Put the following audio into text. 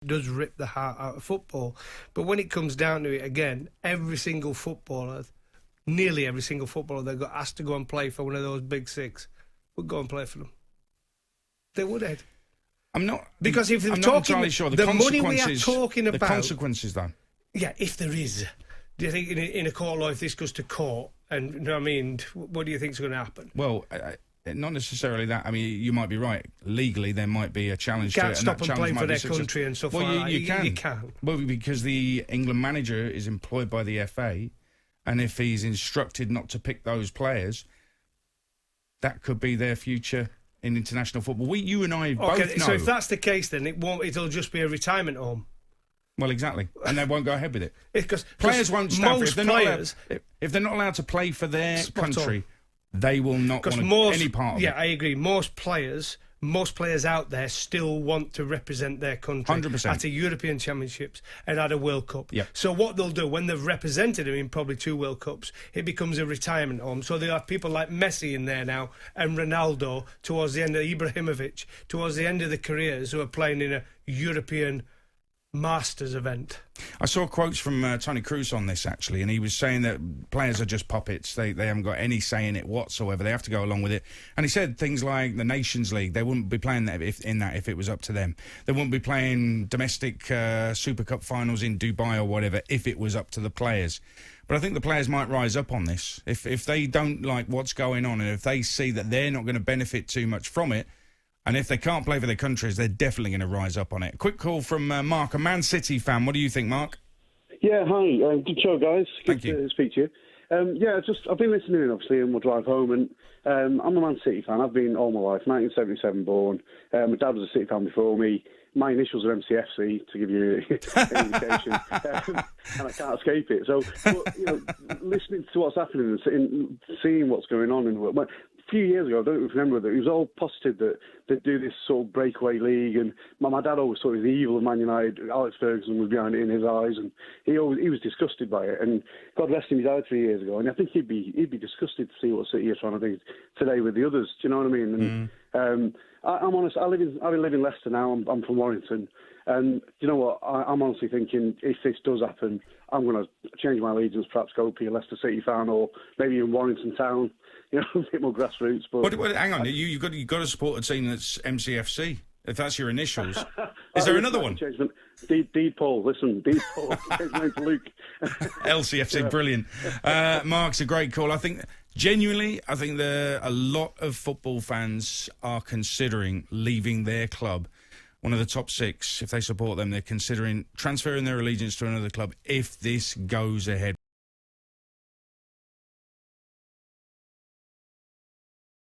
does rip the heart out of football. But when it comes down to it, again, every single footballer, nearly every single footballer that got asked to go and play for one of those big six would go and play for them. They would, Ed. I'm not... Because if they're I'm talking... not entirely sure. The money we are talking about... The consequences, though. Yeah, if there is. Do you think in a court law, if this goes to court, and you know what I mean, what do you think is going to happen? Well, not necessarily that. I mean, you might be right. Legally, there might be a challenge to it. Can't stop them playing for their country and stuff like that. You can. You can. Well, because the England manager is employed by the FA, and if he's instructed not to pick those players, that could be their future in international football. You and I both know. So if that's the case, then it'll just be a retirement home. Well, exactly, and they won't go ahead with it. Because players won't stand for it. If they're not allowed to play for their country, they will not want any part of it. Yeah, I agree. Most players out there still want to represent their country 100%. at a European Championships and at a World Cup. Yep. So what they'll do, when they've represented them in probably 2 World Cups, it becomes a retirement home. So they'll have people like Messi in there now and Ronaldo towards the end of Ibrahimovic, towards the end of their careers, who are playing in a European Masters event. I saw quotes from Tony Kroos on this, actually, and he was saying that players are just puppets. They haven't got any say in it whatsoever. They have to go along with it. And he said things like the Nations League, they wouldn't be playing that if it was up to them. They wouldn't be playing domestic Super Cup finals in Dubai or whatever if it was up to the players. But I think the players might rise up on this. If they don't like what's going on, and if they see that they're not going to benefit too much from it, and if they can't play for their countries, they're definitely going to rise up on it. Quick call from Mark, a Man City fan. What do you think, Mark? Yeah, hi. Good show, guys. Thank Good you. to speak to you. I've been listening in, obviously, on my drive home, and I'm a Man City fan. I've been all my life, 1977 born. My dad was a City fan before me. My initials are MCFC, to give you an indication, and I can't escape it. So, listening to what's happening and seeing what's going on in the world. A few years ago, I don't remember that it was all posited that they'd do this sort of breakaway league, and my dad always thought it was the evil of Man United. Alex Ferguson was behind it in his eyes, and he was disgusted by it. And God rest him, he died 3 years ago, and I think he'd be disgusted to see what City are trying to do today with the others. Do you know what I mean? And I'm honest. I live in Leicester now. I'm from Warrington, and you know what? I'm honestly thinking if this does happen, I'm going to change my allegiance. Perhaps go be a Leicester City fan, or maybe in Warrington Town. A bit more grassroots. But hang on, you've got to support a team that's MCFC. If that's your initials, is there another one? Deed Paul. Listen, Deed Paul. Change my name to Luke. LCFC, brilliant. Mark's a great call. I think genuinely, a lot of football fans are considering leaving their club. One of the top 6, if they support them, they're considering transferring their allegiance to another club if this goes ahead.